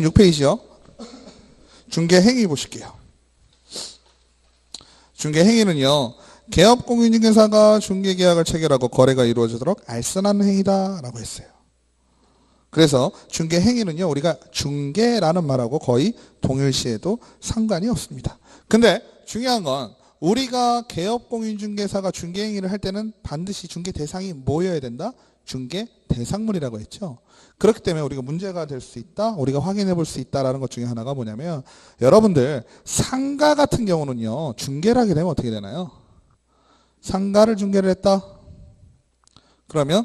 6페이지요. 중개행위 보실게요. 중개행위는요, 개업공인중개사가 중개계약을 체결하고 거래가 이루어지도록 알선하는 행위다라고 했어요. 그래서 중개행위는요, 우리가 중개라는 말하고 거의 동일시해도 상관이 없습니다. 근데 중요한 건 우리가 개업공인중개사가 중개행위를 할 때는 반드시 중개 대상이 뭐여야 된다? 중개 대상물이라고 했죠. 그렇기 때문에 우리가 문제가 될 수 있다, 우리가 확인해 볼 수 있다라는 것 중에 하나가 뭐냐면, 여러분들 상가 같은 경우는요, 중개를 하게 되면 어떻게 되나요? 상가를 중개를 했다? 그러면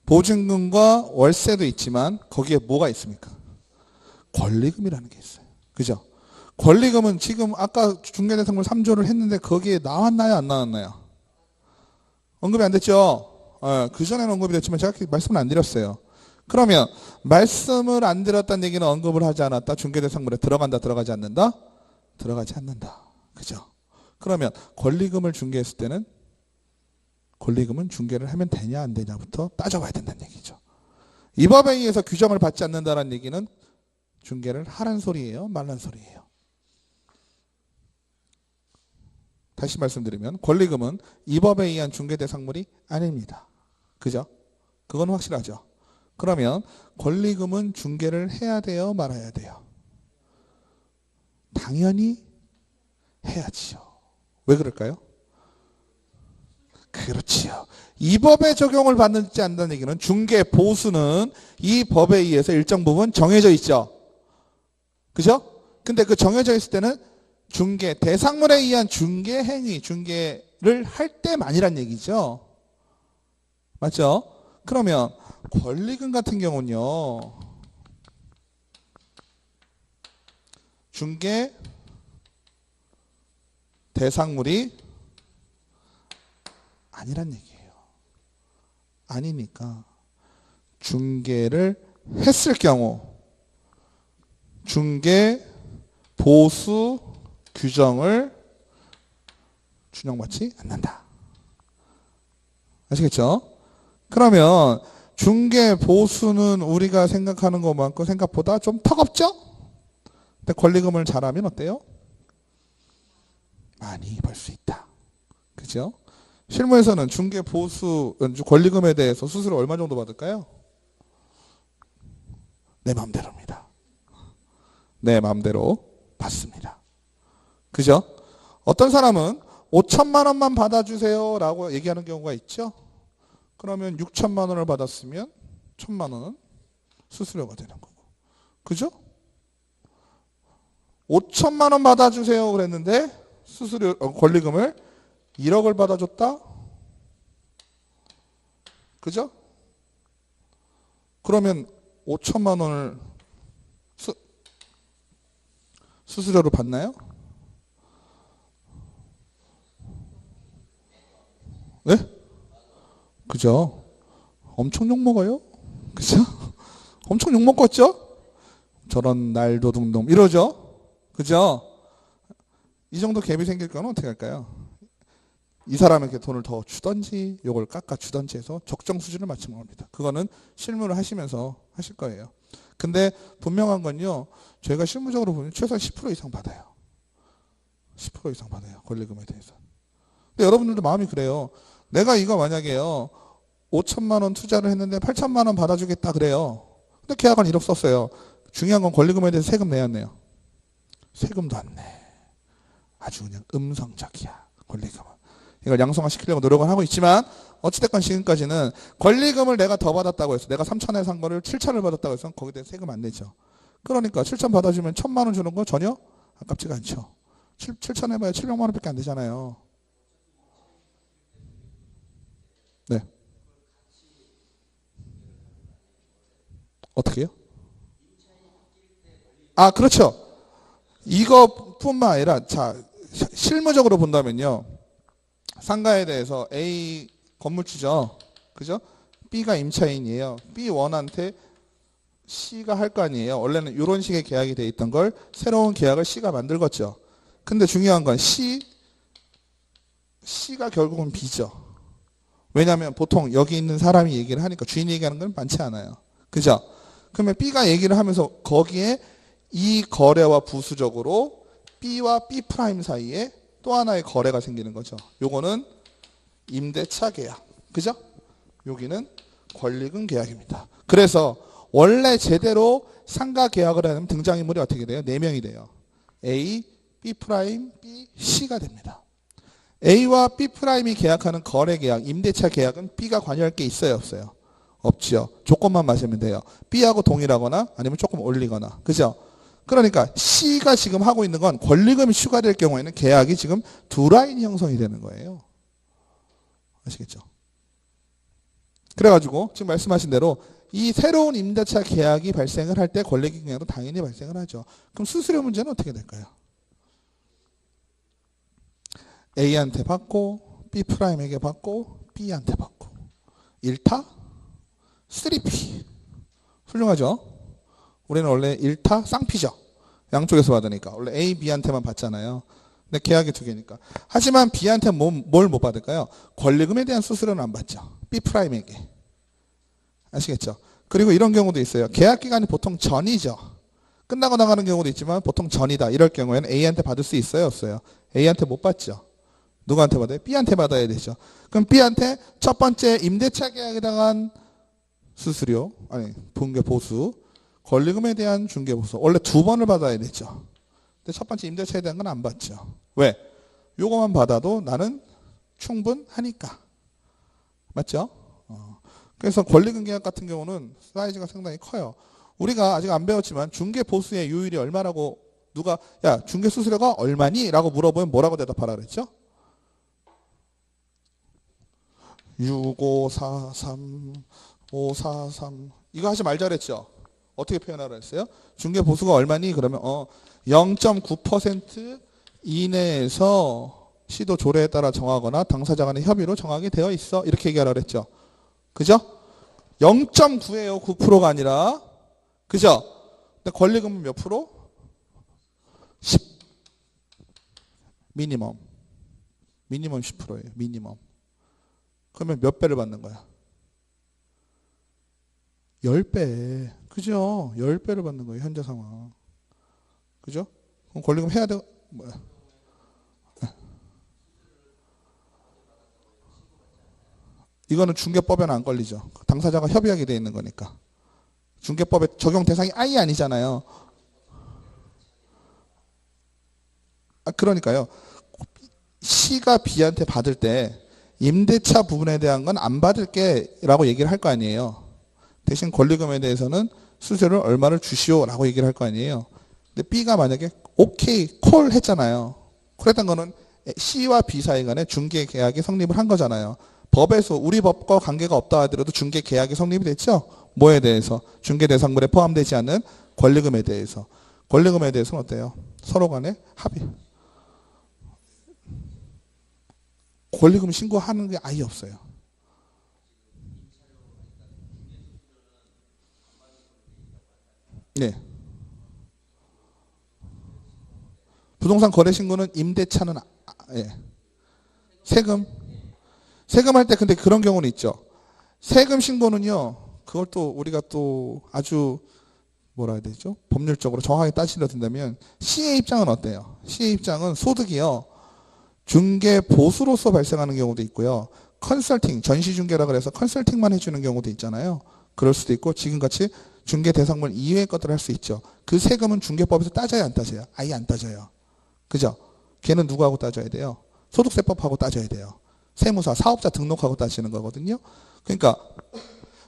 보증금과 월세도 있지만 거기에 뭐가 있습니까? 권리금이라는 게 있어요. 그죠? 권리금은 지금 아까 중개대상물 3조를 했는데 거기에 나왔나요? 안 나왔나요? 언급이 안 됐죠? 그전에는 언급이 됐지만 제가 말씀을 안 드렸어요. 그러면 말씀을 안 드렸다는 얘기는 언급을 하지 않았다. 중개대상물에 들어간다, 들어가지 않는다? 들어가지 않는다. 그죠? 그러면 권리금을 중개했을 때는 권리금은 중개를 하면 되냐 안 되냐부터 따져봐야 된다는 얘기죠. 이 법에 의해서 규정을 받지 않는다는 얘기는 중개를 하란 소리예요, 말란 소리예요. 다시 말씀드리면 권리금은 이 법에 의한 중개대상물이 아닙니다. 그죠? 그건 확실하죠. 그러면 권리금은 중개를 해야 돼요, 말아야 돼요? 당연히 해야지요. 왜 그럴까요? 그렇지요. 이 법에 적용을 받지 않는다는 얘기는 중개 보수는 이 법에 의해서 일정 부분 정해져 있죠. 그죠? 근데 그 정해져 있을 때는 중개 대상물에 의한 중개 행위, 중개를 할 때만이란 얘기죠. 맞죠? 그러면 권리금 같은 경우는요, 중개 대상물이 아니란 얘기예요. 아니니까 중개를 했을 경우 중개 보수 규정을 준용받지 않는다. 아시겠죠? 그러면 중개 보수는 우리가 생각하는 것만큼 생각보다 좀 턱없죠? 근데 권리금을 잘하면 어때요? 많이 벌 수 있다. 그죠? 실무에서는 중개 보수 권리금에 대해서 수수료 얼마 정도 받을까요? 내 마음대로입니다. 내 마음대로 받습니다. 그죠? 어떤 사람은 5천만 원만 받아주세요 라고 얘기하는 경우가 있죠. 그러면 6천만 원을 받았으면 1천만 원은 수수료가 되는 거고. 그죠? 5천만 원 받아주세요 그랬는데 수수료 권리금을 1억을 받아줬다? 그죠? 그러면 5천만 원을 수수료로 받나요? 네? 그죠? 엄청 욕먹어요? 그죠? 엄청 욕먹었죠? 저런 날도둥동 이러죠? 그죠? 이 정도 갭이 생길 거는 어떻게 할까요? 이 사람에게 돈을 더 주던지 요걸 깎아 주던지 해서 적정 수준을 맞추는 겁니다. 그거는 실무를 하시면서 하실 거예요. 근데 분명한 건요, 저희가 실무적으로 보면 최소한 10% 이상 받아요. 10% 이상 받아요, 권리금에 대해서. 근데 여러분들도 마음이 그래요. 내가 이거 만약에요 5천만 원 투자를 했는데 8천만 원 받아주겠다 그래요. 근데 계약은 1억 썼어요. 중요한 건 권리금에 대해서 세금 내야 안 내요? 세금도 안 내. 아주 그냥 음성적이야, 권리금은. 이걸 양성화시키려고 노력을 하고 있지만 어찌됐건 지금까지는 권리금을 내가 더 받았다고 해서 내가 3천에 산 거를 7천을 받았다고 해서 거기에 대해 세금 안 내죠. 그러니까 7천 받아주면 1,000만 원 주는 거 전혀 아깝지가 않죠. 7천 해봐야 700만 원밖에 안 되잖아요. 네. 어떻게요? 아, 그렇죠. 이것뿐만 아니라 자, 실무적으로 본다면요. 상가에 대해서 A 건물주죠. 그죠? B가 임차인이에요. B1한테 C가 할 거 아니에요. 원래는 이런 식의 계약이 돼 있던 걸 새로운 계약을 C가 만들었죠. 근데 중요한 건 C가 결국은 B죠. 왜냐하면 보통 여기 있는 사람이 얘기를 하니까 주인이 얘기하는 건 많지 않아요. 그죠? 그러면 B가 얘기를 하면서 거기에 이 거래와 부수적으로 B와 B 프라임 사이에 또 하나의 거래가 생기는 거죠. 요거는 임대차 계약. 그죠? 여기는 권리금 계약입니다. 그래서 원래 제대로 상가 계약을 하면 등장인물이 어떻게 돼요? 4명이 돼요. A, B 프라임, B, C가 됩니다. A와 B 프라임이 계약하는 거래 계약, 임대차 계약은 B가 관여할 게 있어요, 없어요? 없지요. 조건만 맞으면 돼요. B하고 동일하거나 아니면 조금 올리거나. 그죠? 그러니까 C가 지금 하고 있는 건 권리금이 추가될 경우에는 계약이 지금 두 라인이 형성이 되는 거예요. 아시겠죠? 그래가지고 지금 말씀하신 대로 이 새로운 임대차 계약이 발생을 할 때 권리금 계약도 당연히 발생을 하죠. 그럼 수수료 문제는 어떻게 될까요? A한테 받고 B 프라임에게 받고 B한테 받고 1타 3P 훌륭하죠? 우리는 원래 1타 쌍피죠. 양쪽에서 받으니까 원래 A, B한테만 받잖아요. 근데 계약이 두 개니까. 하지만 B한테 뭘 못 받을까요? 권리금에 대한 수수료는 안 받죠. B 프라임에게. 아시겠죠? 그리고 이런 경우도 있어요. 계약 기간이 보통 전이죠. 끝나고 나가는 경우도 있지만 보통 전이다. 이럴 경우에는 A한테 받을 수 있어요, 없어요? A한테 못 받죠. 누구한테 받아요? B한테 받아야 되죠. 그럼 B한테 첫 번째 임대차 계약에 대한 수수료, 아니 분괴 보수, 권리금에 대한 중개 보수. 원래 두 번을 받아야 되죠. 근데 첫 번째 임대차에 대한 건 안 받죠. 왜? 요거만 받아도 나는 충분하니까. 맞죠? 그래서 권리금 계약 같은 경우는 사이즈가 상당히 커요. 우리가 아직 안 배웠지만 중개 보수의 요율이 얼마라고 누가 야 중개 수수료가 얼마니? 라고 물어보면 뭐라고 대답하라 그랬죠? 6543 543 이거 하지 말자 그랬죠? 어떻게 표현하라 했어요? 중개 보수가 얼마니? 그러면 0.9% 이내에서 시도 조례에 따라 정하거나 당사자 간의 협의로 정하게 되어 있어. 이렇게 얘기하라 그랬죠? 그죠? 0.9예요. 9%가 아니라. 그죠? 근데 권리금은 몇 프로? 10. 미니멈 10%예요. 미니멈. 그러면 몇 배를 받는 거야? 10배. 그죠? 10배를 받는 거예요. 현재 상황. 그죠? 그럼 권리금 해야 돼. 뭐야? 이거는 중개법에는 안 걸리죠. 당사자가 협의하게 돼 있는 거니까. 중개법의 적용 대상이 아예 아니잖아요. 그러니까요. C가 B한테 받을 때 임대차 부분에 대한 건 안 받을게 라고 얘기를 할 거 아니에요. 대신 권리금에 대해서는 수수료를 얼마를 주시오 라고 얘기를 할 거 아니에요. 근데 B가 만약에 오케이 콜 했잖아요. 콜했던 거는 C와 B 사이 간에 중개 계약이 성립을 한 거잖아요. 법에서 우리 법과 관계가 없다 하더라도 중개 계약이 성립이 됐죠. 뭐에 대해서? 중개 대상물에 포함되지 않는 권리금에 대해서. 권리금에 대해서는 어때요? 서로 간에 합의. 권리금 신고하는 게 아예 없어요. 네. 부동산 거래 신고는 임대차는 예. 세금 할 때 근데 그런 경우는 있죠. 세금 신고는요. 그걸 또 우리가 또 아주 뭐라 해야 되죠? 법률적으로 정확하게 따지려 든다면 C의 입장은 어때요? C의 입장은 소득이요. 중개 보수로서 발생하는 경우도 있고요. 컨설팅, 전시중개라 그래서 컨설팅만 해주는 경우도 있잖아요. 그럴 수도 있고 지금같이 중개 대상물 이외의 것들을 할 수 있죠. 그 세금은 중개법에서 따져야 안 따져요? 아예 안 따져요. 그죠? 걔는 누구하고 따져야 돼요? 소득세법하고 따져야 돼요. 세무사, 사업자 등록하고 따지는 거거든요. 그러니까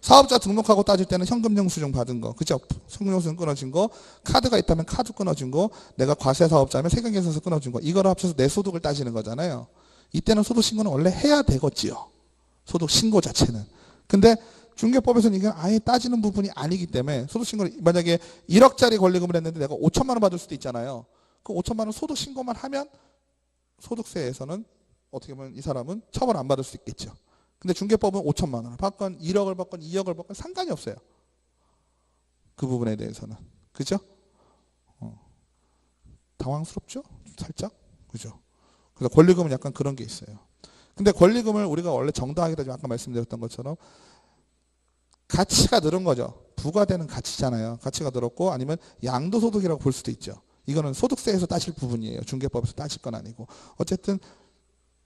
사업자 등록하고 따질 때는 현금 영수증 받은 거, 그죠? 현금 영수증 끊어진 거, 카드가 있다면 카드 끊어진 거, 내가 과세 사업자면 세금계산서 끊어진 거, 이거를 합쳐서 내 소득을 따지는 거잖아요. 이때는 소득 신고는 원래 해야 되겠지요. 소득 신고 자체는. 근데 중개법에서는 이게 아예 따지는 부분이 아니기 때문에 소득 신고를 만약에 1억짜리 권리금을 했는데 내가 5천만 원 받을 수도 있잖아요. 그 5천만 원 소득 신고만 하면 소득세에서는 어떻게 보면 이 사람은 처벌 안 받을 수 있겠죠. 근데 중개법은 5천만 원을 받건 1억을 받건 2억을 받건 상관이 없어요. 그 부분에 대해서는. 그죠? 당황스럽죠? 살짝? 그죠? 그래서 권리금은 약간 그런 게 있어요. 근데 권리금을 우리가 원래 정당하게 따지면 아까 말씀드렸던 것처럼 가치가 늘은 거죠. 부과되는 가치잖아요. 가치가 들었고 아니면 양도소득이라고 볼 수도 있죠. 이거는 소득세에서 따질 부분이에요. 중개법에서 따질 건 아니고. 어쨌든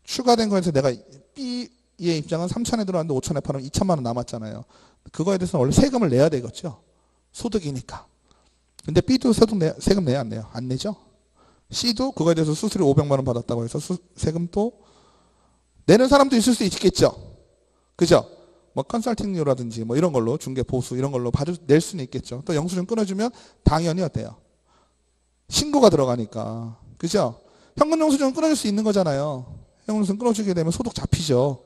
추가된 거에서 내가 B의 입장은 3천에 들어왔는데 5천에 팔으면 2천만 원 남았잖아요. 그거에 대해서는 원래 세금을 내야 되겠죠. 소득이니까. 근데 B도 세금 내야 안 내요? 안 내죠? C도 그거에 대해서 수수료 500만 원 받았다고 해서 세금도 내는 사람도 있을 수 있겠죠. 그죠? 뭐 컨설팅료라든지 뭐 이런 걸로 중개 보수 이런 걸로 낼 수는 있겠죠. 또 영수증 끊어주면 당연히 어때요? 신고가 들어가니까. 그죠? 현금 영수증은 끊어줄 수 있는 거잖아요. 현금 영수증 끊어주게 되면 소득 잡히죠.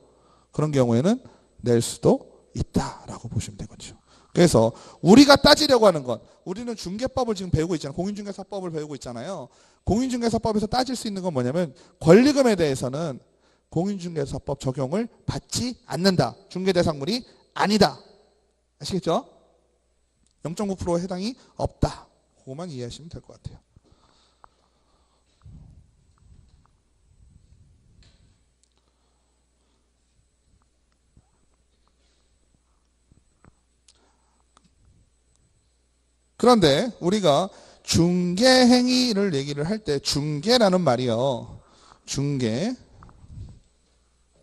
그런 경우에는 낼 수도 있다라고 보시면 되겠죠. 그래서 우리가 따지려고 하는 건 우리는 중개법을 지금 배우고 있잖아요. 공인중개사법을 배우고 있잖아요. 공인중개사법에서 따질 수 있는 건 뭐냐면 권리금에 대해서는 공인중개사법 적용을 받지 않는다. 중개대상물이 아니다. 아시겠죠? 0.9%에 해당이 없다. 그것만 이해하시면 될 것 같아요. 그런데 우리가 중개행위를 얘기를 할 때 중개라는 말이요. 중개.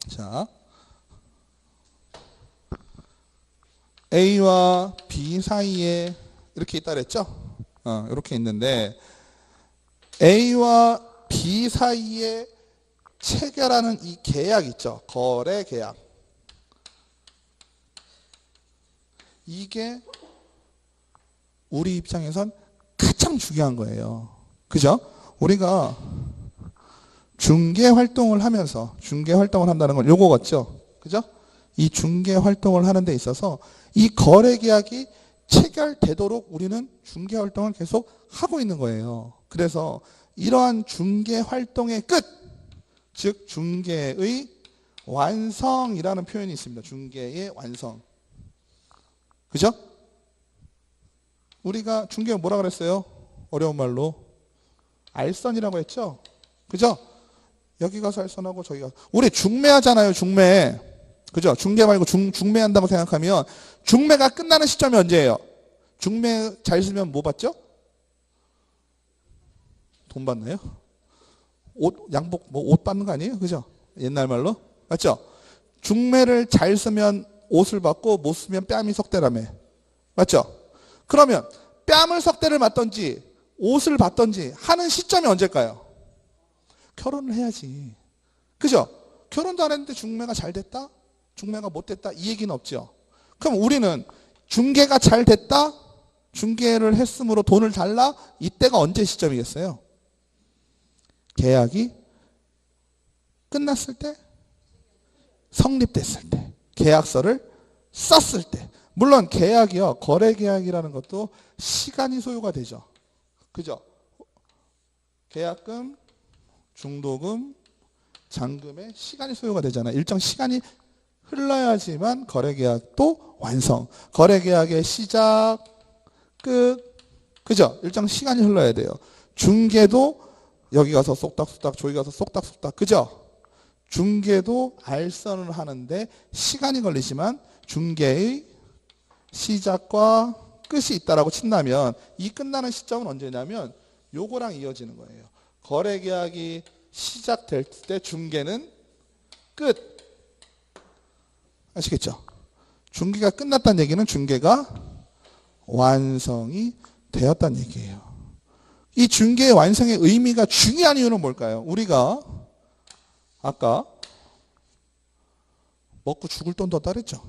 자, A와 B 사이에 이렇게 있다 그랬죠? 이렇게 있는데 A와 B 사이에 체결하는 이 계약 있죠? 거래 계약. 이게 우리 입장에선 가장 중요한 거예요. 그죠? 우리가 중개 활동을 하면서 중개 활동을 한다는 건 요거 같죠? 그죠? 이 중개 활동을 하는 데 있어서 이 거래 계약이 체결되도록 우리는 중개 활동을 계속 하고 있는 거예요. 그래서 이러한 중개 활동의 끝, 즉 중개의 완성이라는 표현이 있습니다. 중개의 완성. 그죠? 우리가 중개 뭐라 그랬어요? 어려운 말로 알선이라고 했죠? 그죠? 여기 가서 알선하고 저기 가서 우리 중매하잖아요. 중매. 그죠? 중개 말고 중매한다고 생각하면 중매가 끝나는 시점이 언제예요? 중매 잘 쓰면 뭐 받죠? 돈 받나요? 옷, 양복, 뭐 옷 받는 거 아니에요? 그죠? 옛날 말로? 맞죠? 중매를 잘 쓰면 옷을 받고 못 쓰면 뺨이 석대라며. 맞죠? 그러면 뺨을 석대를 맞던지 옷을 받던지 하는 시점이 언제일까요? 결혼을 해야지. 그죠? 결혼도 안 했는데 중매가 잘 됐다? 중매가 못 됐다? 이 얘기는 없죠. 그럼 우리는 중개가 잘 됐다? 중개를 했으므로 돈을 달라? 이때가 언제 시점이겠어요? 계약이 끝났을 때? 성립됐을 때. 계약서를 썼을 때. 물론 계약이요. 거래 계약이라는 것도 시간이 소요가 되죠. 그죠? 계약금, 중도금, 잔금에 시간이 소요가 되잖아요. 일정 시간이 흘러야지만 거래 계약도 완성. 거래 계약의 시작, 끝. 그죠? 일정 시간이 흘러야 돼요. 중개도 여기 가서 쏙닥쏙닥, 저기 가서 쏙닥쏙닥. 그죠? 중개도 알선을 하는데 시간이 걸리지만 중개의 시작과 끝이 있다라고 친다면 이 끝나는 시점은 언제냐면 요거랑 이어지는 거예요. 거래 계약이 시작될 때 중개는 끝. 아시겠죠? 중개가 끝났다는 얘기는 중개가 완성이 되었다는 얘기예요. 이 중개의 완성의 의미가 중요한 이유는 뭘까요? 우리가 아까 먹고 죽을 돈도 없다 그랬죠?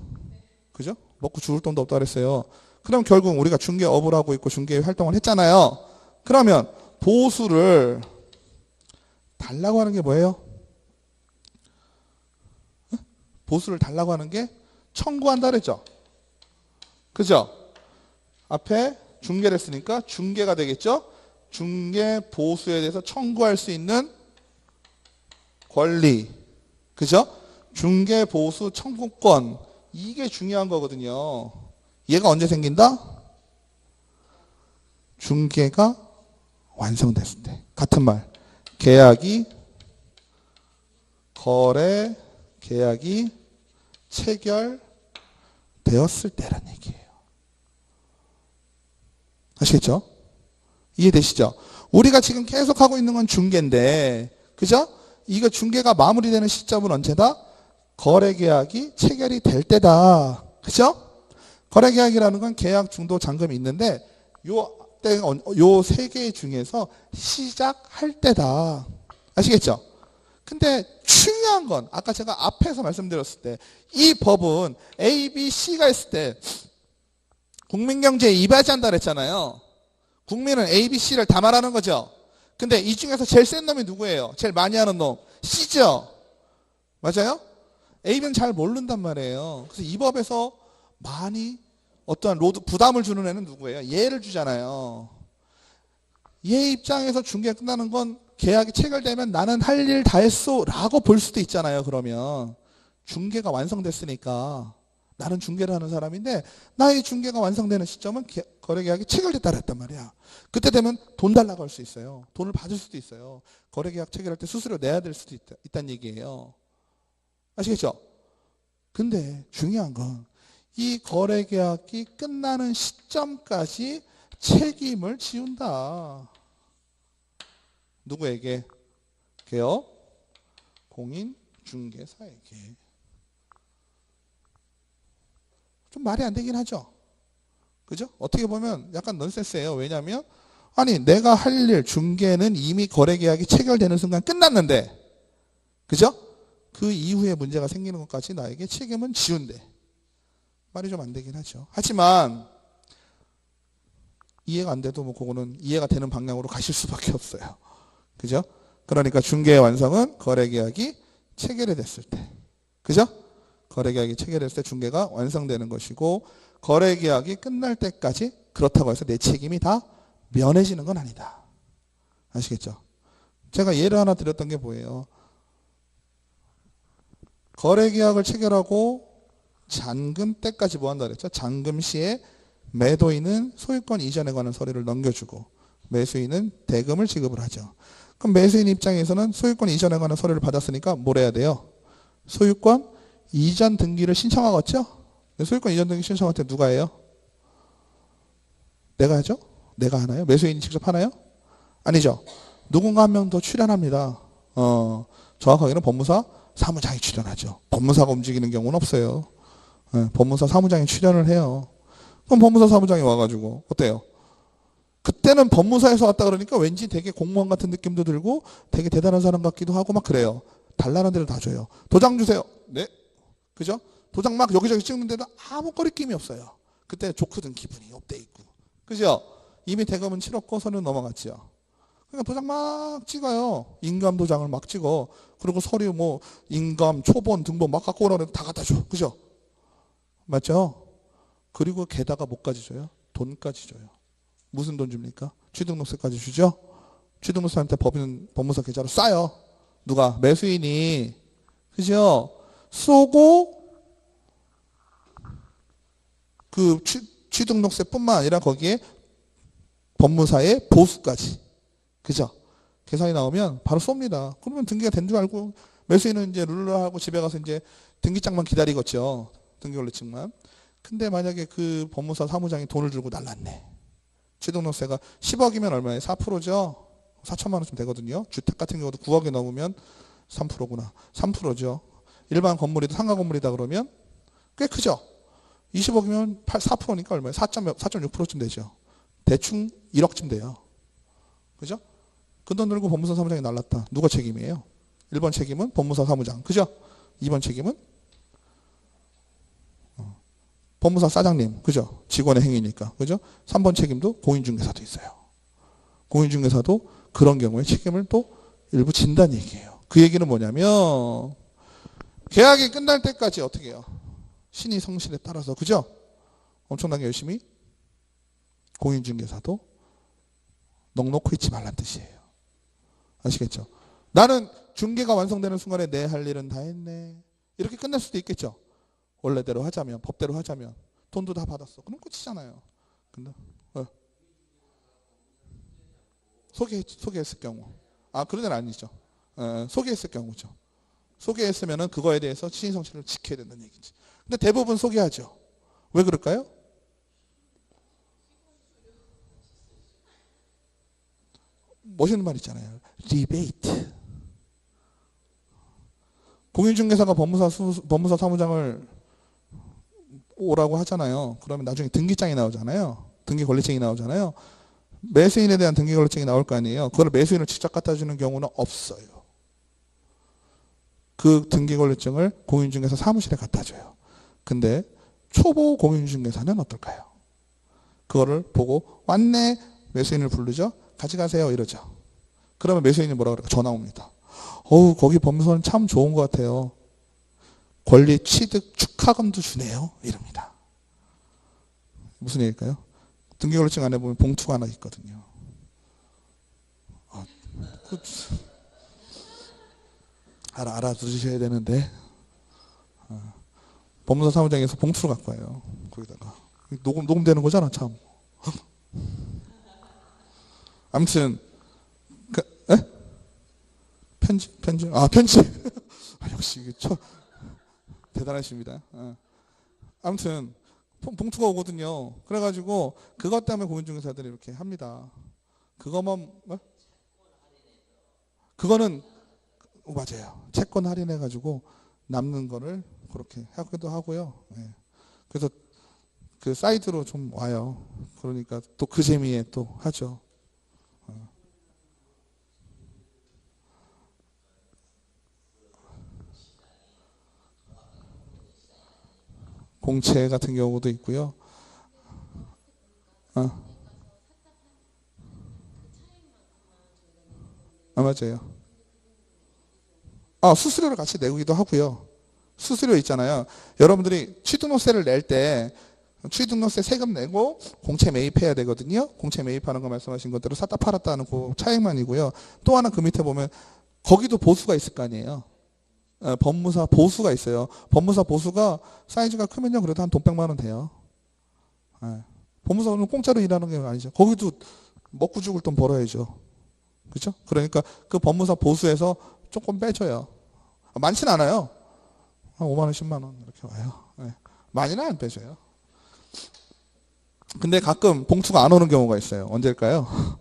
그죠? 먹고 죽을 돈도 없다 그랬어요. 그럼 결국 우리가 중개업을 하고 있고 중개 활동을 했잖아요. 그러면 보수를 달라고 하는 게 뭐예요? 보수를 달라고 하는 게 청구한다 그랬죠? 그죠? 앞에 중개를 했으니까 중개가 되겠죠? 중개 보수에 대해서 청구할 수 있는 권리. 그죠? 중개 보수 청구권. 이게 중요한 거거든요. 얘가 언제 생긴다? 중개가 완성됐을 때. 같은 말. 계약이 거래 계약이 체결되었을 때란 얘기예요. 아시겠죠? 이해되시죠? 우리가 지금 계속 하고 있는 건 중개인데, 그죠? 이거 중개가 마무리되는 시점은 언제다? 거래계약이 체결이 될 때다. 그죠? 거래계약이라는 건 계약, 중도, 잔금이 있는데 요 세 개 중에서 시작할 때다. 아시겠죠? 근데 중요한 건 아까 제가 앞에서 말씀드렸을 때 이 법은 A, B, C가 있을 때 국민경제에 이바지한다 그랬잖아요. 국민은 A, B, C를 다 말하는 거죠. 근데 이 중에서 제일 센 놈이 누구예요? 제일 많이 하는 놈? C죠? 맞아요? A, B는 잘 모른단 말이에요. 그래서 이 법에서 많이 어떠한 부담을 주는 애는 누구예요? 얘를 주잖아요. 얘 입장에서 중개가 끝나는 건 계약이 체결되면 나는 할 일 다 했어 라고 볼 수도 있잖아요. 그러면 중개가 완성됐으니까 나는 중개를 하는 사람인데 나의 중개가 완성되는 시점은 거래계약이 체결됐다 그랬단 말이야. 그때 되면 돈 달라고 할 수 있어요. 돈을 받을 수도 있어요. 거래계약 체결할 때 수수료 내야 될 수도 있다는 얘기예요. 아시겠죠? 근데 중요한 건 이 거래계약이 끝나는 시점까지 책임을 지운다. 누구에게? 개업 공인중개사에게. 좀 말이 안 되긴 하죠. 그죠? 어떻게 보면 약간 넌센스예요. 왜냐하면 아니 내가 할 일 중개는 이미 거래계약이 체결되는 순간 끝났는데, 그죠? 그 이후에 문제가 생기는 것까지 나에게 책임은 지운대. 말이 좀 안 되긴 하죠. 하지만 이해가 안 돼도 뭐 그거는 이해가 되는 방향으로 가실 수밖에 없어요. 그죠? 그러니까 중개의 완성은 거래계약이 체결이 됐을 때. 그죠? 거래계약이 체결됐을 때 중개가 완성되는 것이고, 거래계약이 끝날 때까지 그렇다고 해서 내 책임이 다 면해지는 건 아니다. 아시겠죠? 제가 예를 하나 드렸던 게 뭐예요? 거래계약을 체결하고 잔금 때까지 뭐 한다 그랬죠? 잔금 시에 매도인은 소유권 이전에 관한 서류를 넘겨주고 매수인은 대금을 지급을 하죠. 그럼 매수인 입장에서는 소유권 이전에 관한 서류를 받았으니까 뭘 해야 돼요? 소유권 이전 등기를 신청하겠죠? 소유권 이전 등기 신청할 때 누가 해요? 내가 하죠? 내가 하나요? 매수인이 직접 하나요? 아니죠. 누군가 한 명 더 출연합니다. 정확하게는 법무사 사무장이 출연하죠. 법무사가 움직이는 경우는 없어요. 법무사 사무장이 출연을 해요. 그럼 법무사 사무장이 와가지고 어때요? 그때는 법무사에서 왔다 그러니까 왠지 되게 공무원 같은 느낌도 들고 되게 대단한 사람 같기도 하고 막 그래요. 달라는 대로 다 줘요. 도장 주세요. 네. 그죠? 도장 막 여기저기 찍는데도 아무 거리낌이 없어요. 그때 좋거든 기분이 업돼 있고. 그죠? 이미 대금은 치렀고 선은 넘어갔죠. 그러니까 도장 막 찍어요. 인감 도장을 막 찍어. 그리고 서류 뭐 인감, 초본, 등본 막 갖고 오라고 다 갖다 줘. 그죠? 맞죠? 그리고 게다가 뭐까지 줘요? 돈까지 줘요. 무슨 돈 줍니까? 취등록세까지 주죠? 취등록세한테 법무사 계좌로 싸요. 누가? 매수인이. 그죠? 쏘고 그 취등록세뿐만 아니라 거기에 법무사의 보수까지. 그죠? 계산이 나오면 바로 쏩니다. 그러면 등기가 된 줄 알고 매수인은 이제 룰루하고 집에 가서 이제 등기장만 기다리겠죠. 등기권리증만. 근데 만약에 그 법무사 사무장이 돈을 들고 날랐네. 취등록세가 10억이면 얼마예요? 4%죠? 4천만 원쯤 되거든요. 주택 같은 경우도 9억이 넘으면 3%구나. 3%죠. 일반 건물이도 상가 건물이다 그러면 꽤 크죠? 20억이면 4%니까 얼마예요? 4.6%쯤 되죠. 대충 1억쯤 돼요. 그죠? 그 돈 들고 법무사 사무장이 날랐다. 누가 책임이에요? 1번 책임은 법무사 사무장. 그죠? 2번 책임은 법무사 사장님. 그죠? 직원의 행위니까. 그죠? 3번 책임도 공인중개사도 있어요. 공인중개사도 그런 경우에 책임을 또 일부 진다는 얘기예요. 그 얘기는 뭐냐면 계약이 끝날 때까지 어떻게 해요? 신의 성실에 따라서. 그죠? 엄청나게 열심히 공인중개사도 넉넉히 있지 말란 뜻이에요. 아시겠죠? 나는 중개가 완성되는 순간에 내 할 일은 다 했네. 이렇게 끝날 수도 있겠죠. 원래대로 하자면, 법대로 하자면 돈도 다 받았어. 그럼 끝이잖아요. 근데 소개했을 경우, 그런 데는 아니죠. 소개했을 경우죠. 소개했으면은 그거에 대해서 신의성실을 지켜야 된다는 얘기지. 근데 대부분 소개하죠. 왜 그럴까요? 멋있는 말 있잖아요. 리베이트. 공인중개사가 법무사 사무장을 오라고 하잖아요. 그러면 나중에 등기장이 나오잖아요. 등기권리증이 나오잖아요. 매수인에 대한 등기권리증이 나올 거 아니에요. 그걸 매수인을 직접 갖다 주는 경우는 없어요. 그 등기권리증을 공인중개사 사무실에 갖다 줘요. 근데 초보 공인중개사는 어떨까요? 그거를 보고 왔네. 매수인을 부르죠. 가져가세요. 이러죠. 그러면 매수인이 뭐라 그럴까? 전화 옵니다. 어우, 거기 법무사는 참 좋은 것 같아요. 권리 취득 축하금도 주네요. 이럽니다. 무슨 얘기일까요? 등기권리증 안에 보면 봉투가 하나 있거든요. 알아두셔야 되는데 법무사 사무장에서 봉투를 갖고 와요. 거기다가 녹음되는 거잖아 참. 아무튼 편지 역시 대단하십니다. 아무튼 봉투가 오거든요. 그래가지고 그것 때문에 공인중개사들이 이렇게 합니다. 그거는 맞아요. 채권 할인해가지고 남는 거를 그렇게 하기도 하고요. 네. 그래서 그 사이드로 좀 와요. 그러니까 또 그 재미에 또 하죠. 공채 같은 경우도 있고요. 맞아요. 수수료를 같이 내기도 하고요. 수수료 있잖아요. 여러분들이 취등록세를 낼 때 취등록세 세금 내고 공채 매입해야 되거든요. 공채 매입하는 거 말씀하신 것대로 샀다 팔았다 하는 그 차익만이고요. 또 하나 그 밑에 보면 거기도 보수가 있을 거 아니에요. 법무사 보수가 있어요. 법무사 보수가 사이즈가 크면요. 그래도 한 돈 100만 원 돼요. 법무사는 공짜로 일하는 게 아니죠. 거기도 먹고 죽을 돈 벌어야죠. 그렇죠? 그러니까 그 법무사 보수에서 조금 빼줘요. 많지는 않아요. 한 5만 원, 10만 원 이렇게 와요. 많이는 안 빼줘요. 근데 가끔 봉투가 안 오는 경우가 있어요. 언제일까요?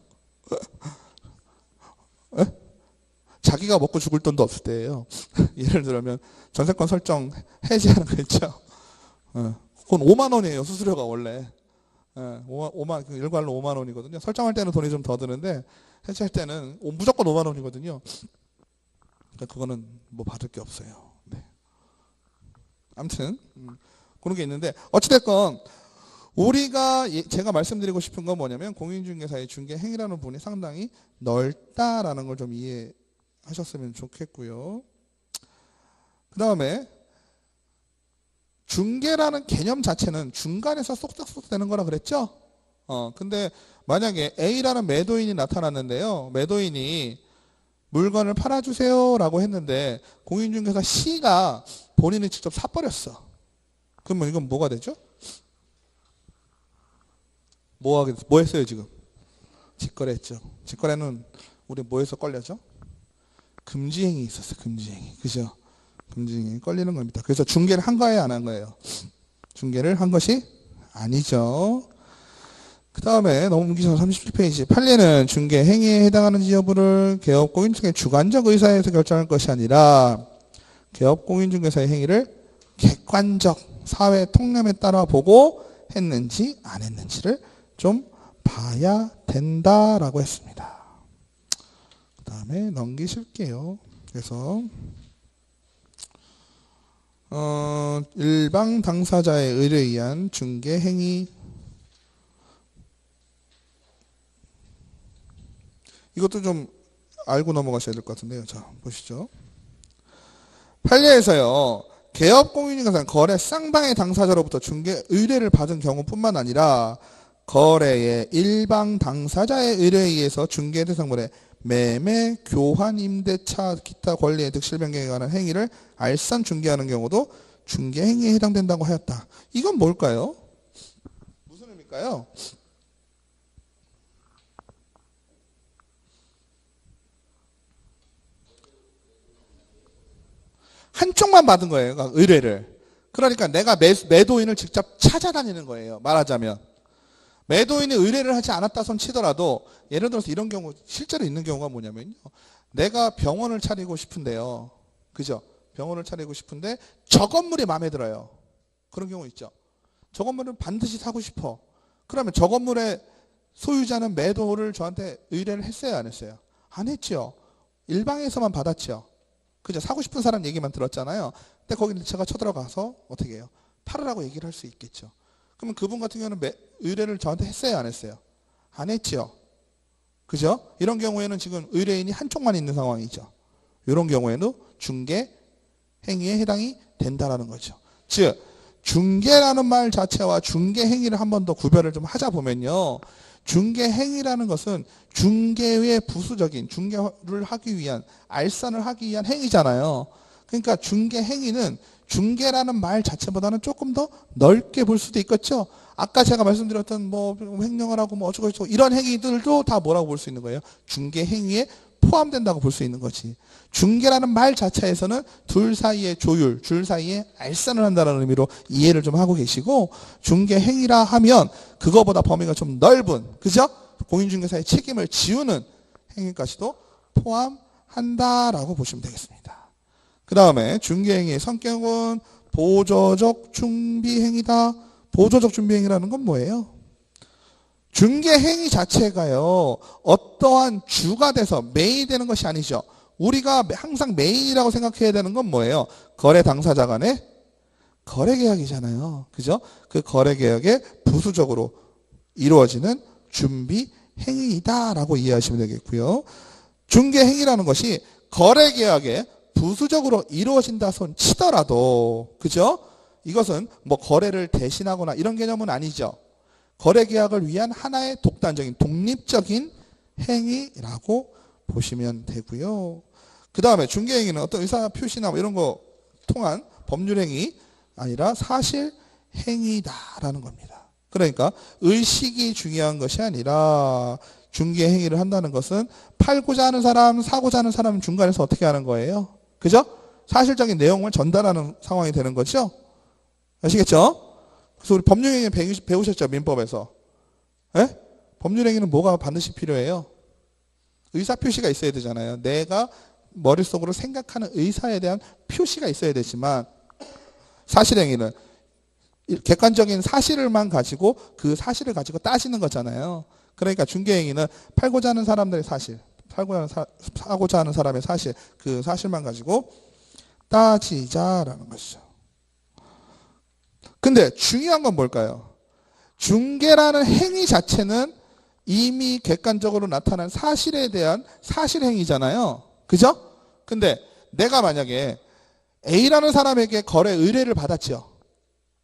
자기가 먹고 죽을 돈도 없을 때예요. 예를 들면 전세권 설정 해지하는 거 있죠. 그건 5만 원이에요. 수수료가 원래. 5만, 일괄로 5만 원이거든요. 설정할 때는 돈이 좀 더 드는데 해지할 때는 무조건 5만 원이거든요. 그러니까 그거는 뭐 받을 게 없어요. 네. 아무튼 그런 게 있는데 어찌됐건 우리가 제가 말씀드리고 싶은 건 뭐냐면 공인중개사의 중개 행위라는 부분이 상당히 넓다라는 걸 좀 이해하셨으면 좋겠고요. 그 다음에 중개라는 개념 자체는 중간에서 쏙쏙쏙 되는 거라 그랬죠? 근데 만약에 A라는 매도인이 나타났는데요. 매도인이 물건을 팔아주세요 라고 했는데 공인중개사 C가 본인이 직접 사버렸어. 그러면 이건 뭐가 되죠? 뭐 했어요 지금? 직거래했죠. 직거래는 우리 뭐에서 걸려죠? 금지행위 있었어요. 금지행위. 그죠? 금지행위 걸리는 겁니다. 그래서 중개를 한 거예요? 안 한 거예요? 중개를 한 것이 아니죠. 그 다음에 넘기셔서 37페이지. 판례는 중개 행위에 해당하는지 여부를 개업 공인중개 주관적 의사에서 결정할 것이 아니라 개업 공인중개사의 행위를 객관적 사회 통념에 따라 보고 했는지 안 했는지를 좀 봐야 된다라고 했습니다. 그 다음에 넘기실게요. 그래서 일방 당사자의 의뢰에 의한 중개 행위, 이것도 좀 알고 넘어가셔야 될 것 같은데요. 자, 보시죠. 판례에서요. 개업 공인중개사는 거래 쌍방의 당사자로부터 중개 의뢰를 받은 경우뿐만 아니라 거래의 일방 당사자의 의뢰에 의해서 중개 대상물의 매매, 교환, 임대차, 기타 권리의 득실 변경에 관한 행위를 알선 중개하는 경우도 중개 행위에 해당된다고 하였다. 이건 뭘까요? 무슨 의미일까요? 한쪽만 받은 거예요. 그러니까 의뢰를. 그러니까 내가 매도인을 직접 찾아다니는 거예요. 말하자면 매도인이 의뢰를 하지 않았다 손 치더라도 예를 들어서 이런 경우 실제로 있는 경우가 뭐냐면요. 내가 병원을 차리고 싶은데요. 그죠? 병원을 차리고 싶은데 저 건물이 마음에 들어요. 그런 경우 있죠. 저 건물은 반드시 사고 싶어. 그러면 저 건물의 소유자는 매도를 저한테 의뢰를 했어요, 안 했어요? 안 했죠. 일방에서만 받았죠. 그죠? 사고 싶은 사람 얘기만 들었잖아요. 근데 거기 제가 쳐들어가서 어떻게 해요? 팔으라고 얘기를 할 수 있겠죠. 그러면 그분 같은 경우는 의뢰를 저한테 했어요, 안 했어요? 안 했죠. 그죠? 이런 경우에는 지금 의뢰인이 한쪽만 있는 상황이죠. 이런 경우에는 중개 행위에 해당이 된다라는 거죠. 즉 중개라는 말 자체와 중개 행위를 한 번 더 구별을 좀 하자 보면요. 중개 행위라는 것은 중개의 부수적인 중개를 하기 위한 알선을 하기 위한 행위잖아요. 그러니까 중개 행위는 중개라는 말 자체보다는 조금 더 넓게 볼 수도 있겠죠. 아까 제가 말씀드렸던 뭐 횡령을 하고 뭐 어쩌고 저쩌고 이런 행위들도 다 뭐라고 볼 수 있는 거예요? 중개 행위에 포함된다고 볼 수 있는 거지. 중개라는 말 자체에서는 둘 사이의 조율, 둘 사이에 알선을 한다는 의미로 이해를 좀 하고 계시고, 중개 행위라 하면 그거보다 범위가 좀 넓은, 그죠? 공인중개사의 책임을 지우는 행위까지도 포함한다라고 보시면 되겠습니다. 그 다음에 중개행위의 성격은 보조적 준비행위다. 보조적 준비행위라는 건 뭐예요? 중개행위 자체가요, 어떠한 주가 돼서 메인이 되는 것이 아니죠. 우리가 항상 메인이라고 생각해야 되는 건 뭐예요? 거래 당사자 간의 거래계약이잖아요. 그죠? 그 거래계약에 부수적으로 이루어지는 준비행위이다라고 이해하시면 되겠고요. 중개행위라는 것이 거래계약에 부수적으로 이루어진다 손 치더라도, 그죠? 이것은 뭐 거래를 대신하거나 이런 개념은 아니죠. 거래계약을 위한 하나의 독단적인 독립적인 행위라고 보시면 되고요. 그 다음에 중개행위는 어떤 의사표시나 뭐 이런 거 통한 법률행위 아니라 사실행위다라는 겁니다. 그러니까 의식이 중요한 것이 아니라 중개행위를 한다는 것은 팔고자 하는 사람, 사고자 하는 사람 중간에서 어떻게 하는 거예요? 그죠? 사실적인 내용을 전달하는 상황이 되는 거죠? 아시겠죠? 그래서 우리 법률행위 배우셨죠? 민법에서. 예? 법률행위는 뭐가 반드시 필요해요? 의사표시가 있어야 되잖아요. 내가 머릿속으로 생각하는 의사에 대한 표시가 있어야 되지만, 사실행위는 객관적인 사실을만 가지고 그 사실을 가지고 따지는 거잖아요. 그러니까 중개행위는 팔고자 하는 사람들의 사실, 사고자 하는 사람의 사실, 그 사실만 가지고 따지자라는 것이죠. 근데 중요한 건 뭘까요? 중개라는 행위 자체는 이미 객관적으로 나타난 사실에 대한 사실행위잖아요. 그죠? 근데 내가 만약에 A라는 사람에게 거래 의뢰를 받았죠.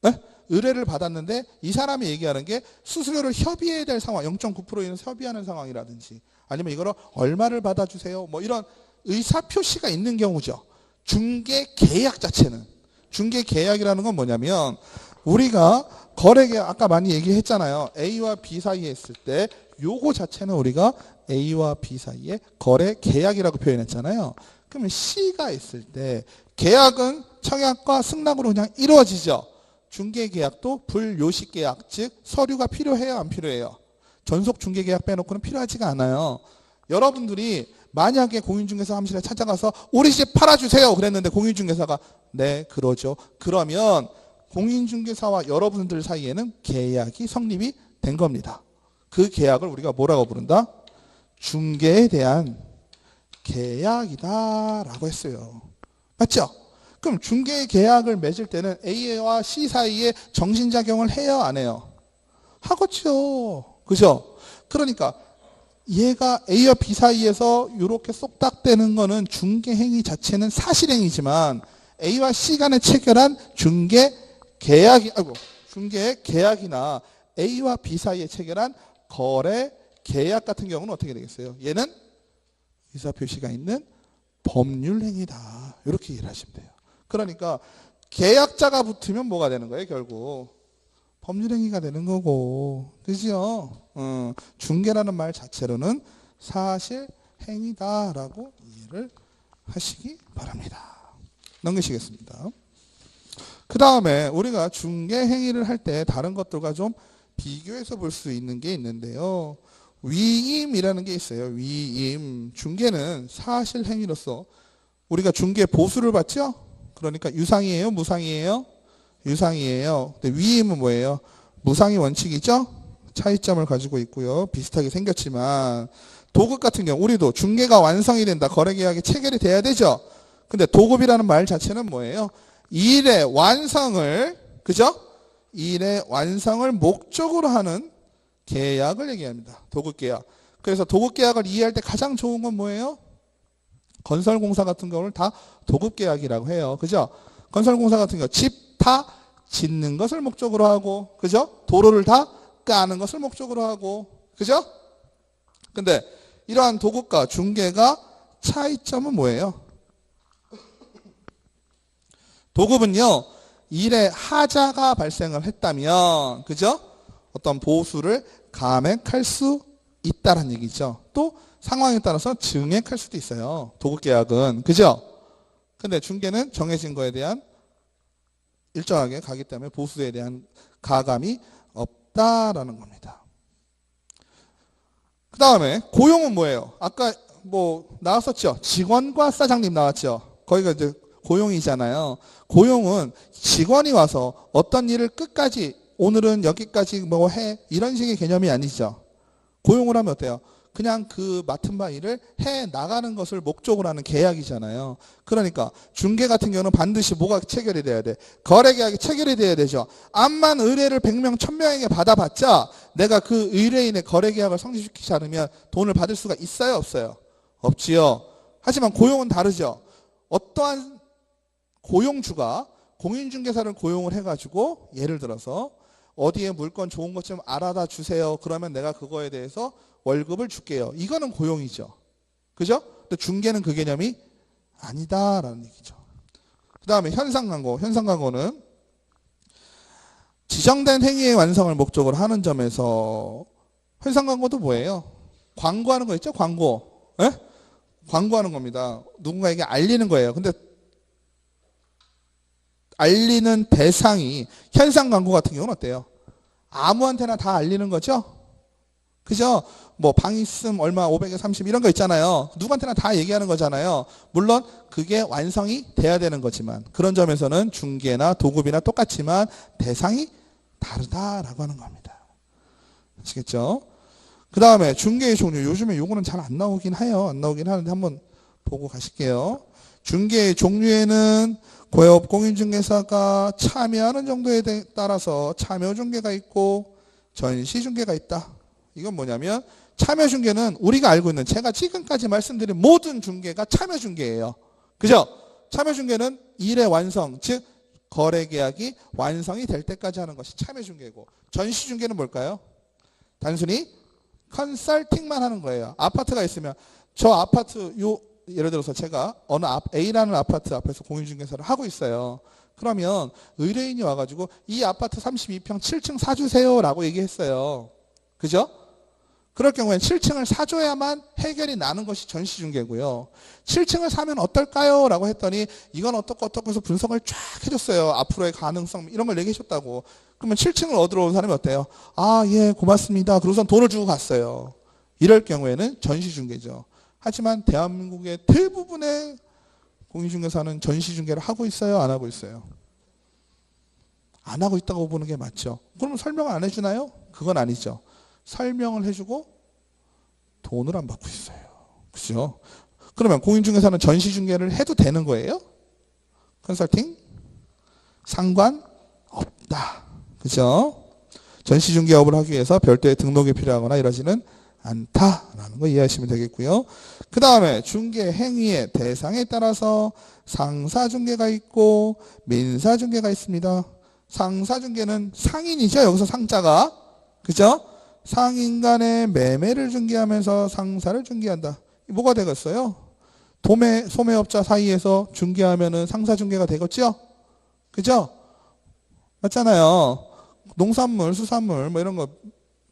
네? 의뢰를 받았는데 이 사람이 얘기하는 게 수수료를 협의해야 될 상황, 0.9%는 협의하는 상황이라든지 아니면 이거를 얼마를 받아주세요. 뭐 이런 의사표시가 있는 경우죠. 중개 계약 자체는. 중개 계약이라는 건 뭐냐면 우리가 거래계약 아까 많이 얘기했잖아요. A와 B 사이에 있을 때 요거 자체는 우리가 A와 B 사이에 거래 계약이라고 표현했잖아요. 그러면 C가 있을 때 계약은 청약과 승낙으로 그냥 이루어지죠. 중개계약도 불요식계약, 즉 서류가 필요해요, 안 필요해요? 전속 중개계약 빼놓고는 필요하지가 않아요. 여러분들이 만약에 공인중개사 사무실에 찾아가서 우리 집 팔아주세요 그랬는데 공인중개사가 네 그러죠. 그러면 공인중개사와 여러분들 사이에는 계약이 성립이 된 겁니다. 그 계약을 우리가 뭐라고 부른다? 중개에 대한 계약이다라고 했어요. 맞죠? 그럼 중개 계약을 맺을 때는 A와 C 사이에 정신작용을 해요, 안 해요? 하겠죠. 그죠? 그러니까 얘가 A와 B 사이에서 이렇게 쏙닥대는 거는 중개행위 자체는 사실행위지만 A와 C 간에 체결한 중개 계약이나 A와 B 사이에 체결한 거래 계약 같은 경우는 어떻게 되겠어요? 얘는 의사표시가 있는 법률행위다. 이렇게 이해를 하시면 돼요. 그러니까 계약자가 붙으면 뭐가 되는 거예요? 결국 법률행위가 되는 거고, 그죠? 중개라는 말 자체로는 사실행위다라고 이해를 하시기 바랍니다. 넘기시겠습니다. 그 다음에 우리가 중개행위를 할 때 다른 것들과 좀 비교해서 볼 수 있는 게 있는데요. 위임이라는 게 있어요. 위임. 중개는 사실 행위로서 우리가 중개 보수를 받죠? 그러니까 유상이에요? 무상이에요? 유상이에요. 근데 위임은 뭐예요? 무상이 원칙이죠? 차이점을 가지고 있고요. 비슷하게 생겼지만 도급 같은 경우 우리도 중개가 완성이 된다. 거래계약이 체결이 돼야 되죠? 근데 도급이라는 말 자체는 뭐예요? 일의 완성을, 그죠? 일의 완성을 목적으로 하는 계약을 얘기합니다. 도급계약. 그래서 도급계약을 이해할 때 가장 좋은 건 뭐예요? 건설공사 같은 경우는 다 도급계약이라고 해요. 그죠? 건설공사 같은 경우 집 다 짓는 것을 목적으로 하고, 그죠? 도로를 다 까는 것을 목적으로 하고, 그죠? 근데 이러한 도급과 중개가 차이점은 뭐예요? 도급은요, 일에 하자가 발생을 했다면, 그죠? 어떤 보수를 감액할 수 있다는 얘기죠. 또 상황에 따라서 증액할 수도 있어요. 도급계약은. 그죠? 근데 중개는 정해진 거에 대한 일정하게 가기 때문에 보수에 대한 가감이 없다라는 겁니다. 그 다음에 고용은 뭐예요? 아까 뭐 나왔었죠? 직원과 사장님 나왔죠? 거기가 이제 고용이잖아요. 고용은 직원이 와서 어떤 일을 끝까지 오늘은 여기까지 뭐 해 이런 식의 개념이 아니죠. 고용을 하면 어때요? 그냥 그 맡은 바 일을 해 나가는 것을 목적으로 하는 계약이잖아요. 그러니까 중개 같은 경우는 반드시 뭐가 체결이 돼야 돼? 거래계약이 체결이 돼야 되죠. 암만 의뢰를 100명, 1000명에게 받아봤자 내가 그 의뢰인의 거래계약을 성립시키지 않으면 돈을 받을 수가 있어요? 없어요? 없지요. 하지만 고용은 다르죠. 어떠한 고용주가 공인중개사를 고용을 해가지고 예를 들어서 어디에 물건 좋은 것 좀 알아다 주세요. 그러면 내가 그거에 대해서 월급을 줄게요. 이거는 고용이죠. 그죠? 근데 중개는 그 개념이 아니다라는 얘기죠. 그 다음에 현상광고. 현상광고는 지정된 행위의 완성을 목적으로 하는 점에서 현상광고도 뭐예요? 광고하는 거 있죠? 광고. 예? 광고하는 겁니다. 누군가에게 알리는 거예요. 근데 알리는 대상이 현상 광고 같은 경우는 어때요? 아무한테나 다 알리는 거죠? 그죠? 뭐 방 있음 얼마 500에 30 이런 거 있잖아요. 누구한테나 다 얘기하는 거잖아요. 물론 그게 완성이 돼야 되는 거지만 그런 점에서는 중개나 도급이나 똑같지만 대상이 다르다라고 하는 겁니다. 아시겠죠? 그 다음에 중개의 종류. 요즘에 요거는 잘 안 나오긴 해요. 안 나오긴 하는데 한번 보고 가실게요. 중개의 종류에는 고업 공인중개사가 참여하는 정도에 따라서 참여중개가 있고 전시중개가 있다. 이건 뭐냐면 참여중개는 우리가 알고 있는 제가 지금까지 말씀드린 모든 중개가 참여중개예요. 그죠? 참여중개는 일의 완성, 즉 거래계약이 완성이 될 때까지 하는 것이 참여중개고 전시중개는 뭘까요? 단순히 컨설팅만 하는 거예요. 아파트가 있으면 저 아파트 예를 들어서 제가 어느 A라는 아파트 앞에서 공인중개사를 하고 있어요. 그러면 의뢰인이 와가지고 이 아파트 32평 7층 사주세요 라고 얘기했어요. 그죠? 그럴 경우엔 7층을 사줘야만 해결이 나는 것이 전시중개고요. 7층을 사면 어떨까요? 라고 했더니 이건 어떻고 해서 분석을 쫙 해줬어요. 앞으로의 가능성 이런 걸 얘기해줬다고. 그러면 7층을 얻으러 온 사람이 어때요? 아, 예, 고맙습니다. 그러고선 돈을 주고 갔어요. 이럴 경우에는 전시중개죠. 하지만 대한민국의 대부분의 공인중개사는 전시중개를 하고 있어요? 안 하고 있어요? 안 하고 있다고 보는 게 맞죠. 그러면 설명을 안 해주나요? 그건 아니죠. 설명을 해주고 돈을 안 받고 있어요. 그죠? 그러면 공인중개사는 전시중개를 해도 되는 거예요? 컨설팅? 상관없다. 그죠? 전시중개업을 하기 위해서 별도의 등록이 필요하거나 이러지는 않다라는 거 이해하시면 되겠고요. 그 다음에 중개 행위의 대상에 따라서 상사중개가 있고 민사중개가 있습니다. 상사중개는 상인이죠. 여기서 상자가. 그죠? 상인 간의 매매를 중개하면서 상사를 중개한다. 뭐가 되겠어요? 소매업자 사이에서 중개하면은 상사중개가 되겠죠? 그죠? 맞잖아요. 농산물, 수산물 뭐 이런 거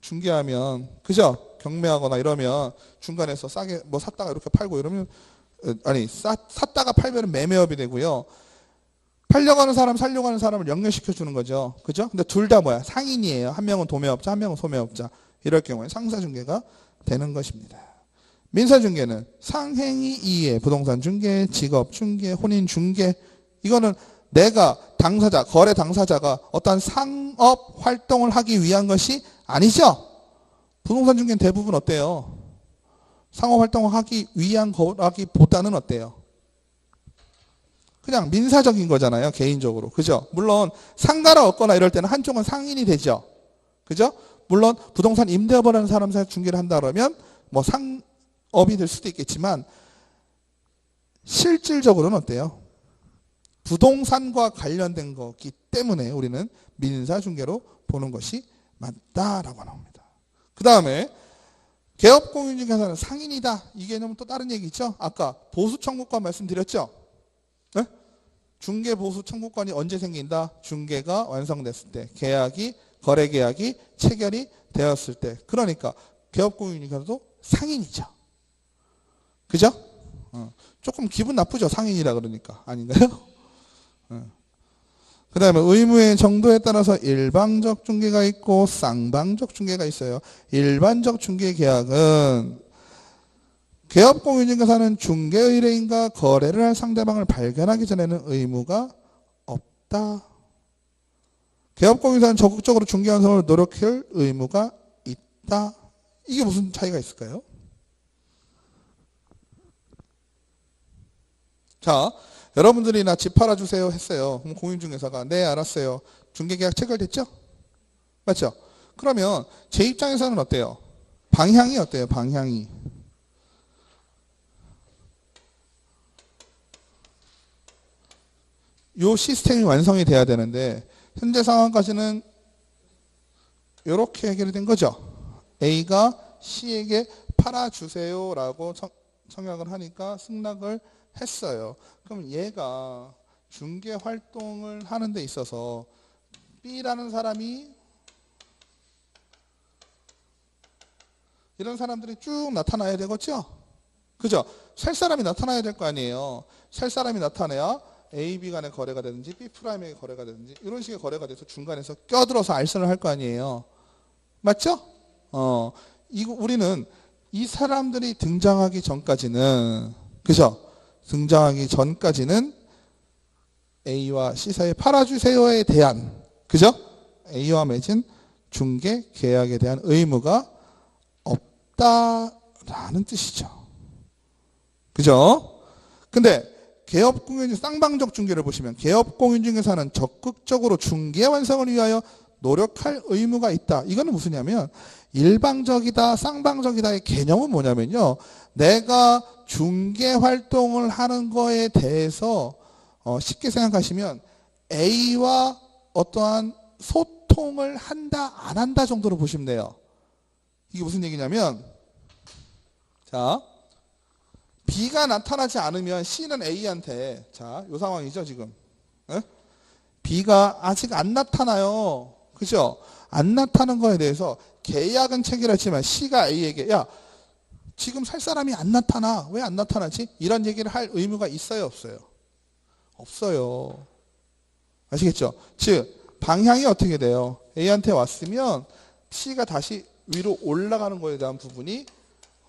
중개하면 그죠? 경매하거나 이러면 중간에서 싸게 뭐 샀다가 이렇게 팔고 이러면 아니 샀다가 팔면 매매업이 되고요. 팔려고 하는 사람, 살려고 하는 사람을 연결시켜 주는 거죠. 그죠? 근데 둘 다 뭐야? 상인이에요. 한 명은 도매업자, 한 명은 소매업자. 이럴 경우에 상사중개가 되는 것입니다. 민사중개는 상행위 이해, 부동산 중개, 직업 중개, 혼인 중개. 이거는 내가 당사자, 거래 당사자가 어떠한 상업 활동을 하기 위한 것이 아니죠. 부동산 중개는 대부분 어때요? 상업 활동을 하기 위한 거라기보다는 어때요? 그냥 민사적인 거잖아요. 개인적으로. 그죠? 물론 상가를 얻거나 이럴 때는 한쪽은 상인이 되죠. 그죠? 물론 부동산 임대업을 하는 사람 사이 중개를 한다 그러면 뭐 상업이 될 수도 있겠지만 실질적으로는 어때요? 부동산과 관련된 거기 때문에 우리는 민사중개로 보는 것이 맞다라고 나옵니다. 그 다음에 개업공인중개사는 상인이다. 이 개념은 또 다른 얘기 있죠. 아까 보수청구권 말씀드렸죠. 네? 중개보수청구권이 언제 생긴다? 중개가 완성됐을 때, 거래계약이 체결이 되었을 때. 그러니까 개업공인중개사도 상인이죠. 그죠? 조금 기분 나쁘죠. 상인이라 그러니까. 아닌가요? 그 다음에 의무의 정도에 따라서 일방적 중개가 있고 쌍방적 중개가 있어요. 일반적 중개계약은 개업공인중개사는 중개의뢰인과 거래를 할 상대방을 발견하기 전에는 의무가 없다. 개업공인중개사는 적극적으로 중개 완성을 노력할 의무가 있다. 이게 무슨 차이가 있을까요? 자, 여러분들이 나 집 팔아주세요 했어요. 그럼 공인중개사가 네 알았어요. 중개계약 체결됐죠? 맞죠? 그러면 제 입장에서는 어때요? 방향이 어때요? 방향이. 요 시스템이 완성이 돼야 되는데 현재 상황까지는 이렇게 해결이 된 거죠. A가 C에게 팔아주세요라고 청약을 하니까 승낙을 했어요. 그럼 얘가 중개 활동을 하는 데 있어서 B라는 사람이 이런 사람들이 쭉 나타나야 되겠죠? 그죠? 살 사람이 나타나야 될 거 아니에요. 살 사람이 나타나야 A, B 간의 거래가 되든지 B 프라임의 거래가 되든지 이런 식의 거래가 돼서 중간에서 껴들어서 알선을 할 거 아니에요. 맞죠? 이거 우리는 이 사람들이 등장하기 전까지는 그죠? 등장하기 전까지는 A와 C 사이에 팔아주세요에 대한 그죠? A와 맺은 중개 계약에 대한 의무가 없다라는 뜻이죠. 그죠? 근데 개업공인중개사 쌍방적 중개를 보시면 개업공인중개사는 적극적으로 중개 완성을 위하여 노력할 의무가 있다. 이거는 무슨냐면 일방적이다, 쌍방적이다의 개념은 뭐냐면요. 내가 중개 활동을 하는 거에 대해서 쉽게 생각하시면 A와 어떠한 소통을 한다, 안 한다 정도로 보시면 돼요. 이게 무슨 얘기냐면 자 B가 나타나지 않으면 C는 A한테 자, 요 상황이죠 지금. 에? B가 아직 안 나타나요. 그죠? 안 나타난 거에 대해서 계약은 체결했지만 C가 A에게 야 지금 살 사람이 안 나타나. 왜 안 나타나지? 이런 얘기를 할 의무가 있어요? 없어요? 없어요. 아시겠죠? 즉 방향이 어떻게 돼요? A한테 왔으면 C가 다시 위로 올라가는 거에 대한 부분이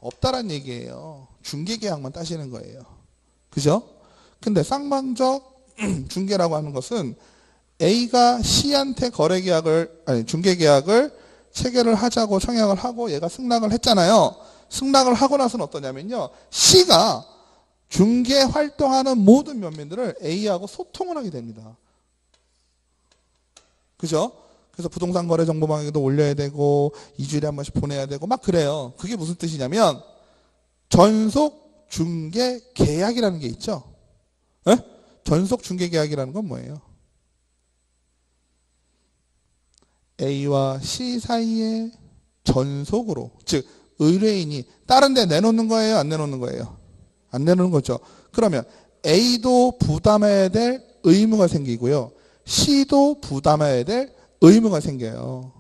없다란 얘기예요. 중개계약만 따지는 거예요. 그죠? 근데 쌍방적 중개라고 하는 것은 A가 C한테 중개계약을 체결을 하자고 청약을 하고 얘가 승낙을 했잖아요. 승낙을 하고 나서는 어떠냐면요. C가 중개 활동하는 모든 면면들을 A하고 소통을 하게 됩니다. 그죠? 그래서 부동산 거래 정보망에도 올려야 되고 2주일에 한 번씩 보내야 되고 막 그래요. 그게 무슨 뜻이냐면 전속 중개 계약이라는 게 있죠. 에? 전속 중개 계약이라는 건 뭐예요? A와 C 사이에 전속으로 즉 의뢰인이 다른 데 내놓는 거예요? 안 내놓는 거예요? 안 내놓는 거죠. 그러면 A도 부담해야 될 의무가 생기고요. C도 부담해야 될 의무가 생겨요.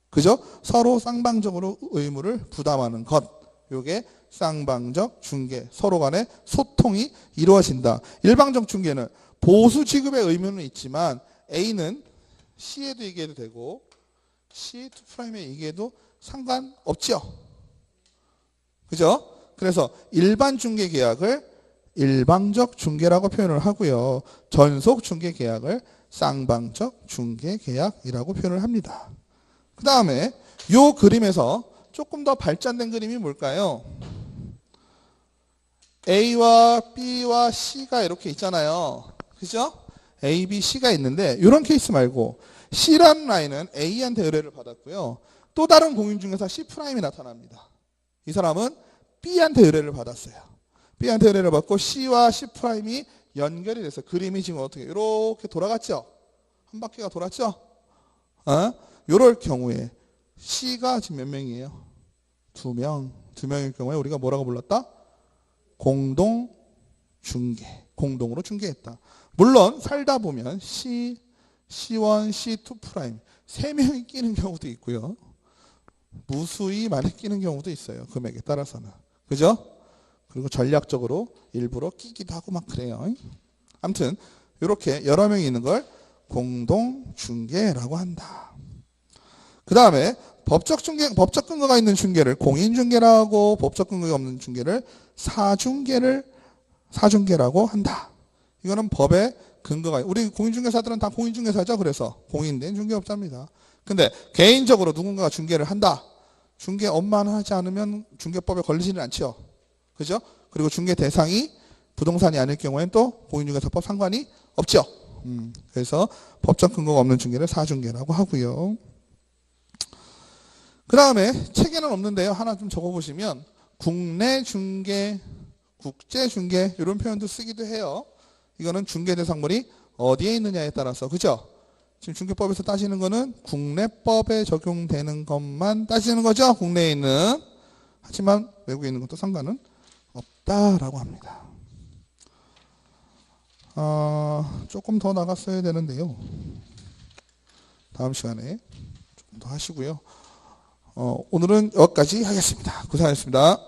그죠? 서로 쌍방적으로 의무를 부담하는 것. 요게 쌍방적 중개, 서로 간에 소통이 이루어진다. 일방적 중개는 보수 지급의 의무는 있지만 A는 C에도 얘기해도 되고 C2'에 얘기해도 상관없죠. 그죠? 그래서 일반 중개 계약을 일방적 중개라고 표현을 하고요. 전속 중개 계약을 쌍방적 중개 계약이라고 표현을 합니다. 그 다음에 이 그림에서 조금 더 발전된 그림이 뭘까요? A와 B와 C가 이렇게 있잖아요. 그죠? A, B, C가 있는데 이런 케이스 말고 C라는 라인은 A한테 의뢰를 받았고요. 또 다른 공인중개사 C'이 나타납니다. 이 사람은 B한테 의뢰를 받았어요. B한테 의뢰를 받고 C와 C'이 연결이 돼서 그림이 지금 어떻게 이렇게 돌아갔죠? 한 바퀴가 돌았죠? 이럴 경우에 C가 지금 몇 명이에요? 2명. 2명일 경우에 우리가 뭐라고 불렀다? 공동 중개. 공동으로 중개했다. 물론 살다 보면 C, C1, C2' 3명이 끼는 경우도 있고요. 무수히 많이 끼는 경우도 있어요. 금액에 따라서는. 그죠? 그리고 전략적으로 일부러 끼기도 하고 막 그래요. 아무튼 이렇게 여러 명이 있는 걸 공동 중개라고 한다. 그 다음에 법적 근거가 있는 중개를 공인중개라고, 법적 근거가 없는 중개를 사중개라고 한다. 이거는 법의 근거가, 우리 공인중개사들은 다 공인중개사죠. 그래서 공인된 중개업자입니다. 근데 개인적으로 누군가가 중개를 한다. 중개 업만 하지 않으면 중개법에 걸리지는 않죠. 그죠? 그리고 중개 대상이 부동산이 아닐 경우에는 또 공인중개사법 상관이 없죠. 그래서 법적 근거가 없는 중개를 사중개라고 하고요. 그 다음에 책에는 없는데요. 하나 좀 적어보시면 국내 중개, 국제 중개 이런 표현도 쓰기도 해요. 이거는 중개 대상물이 어디에 있느냐에 따라서, 그죠? 지금 중개법에서 따지는 거는 국내법에 적용되는 것만 따지는 거죠. 국내에 있는. 하지만 외국에 있는 것도 상관은 없다라고 합니다. 조금 더 나갔어야 되는데요. 다음 시간에 조금 더 하시고요. 오늘은 여기까지 하겠습니다. 고생하셨습니다.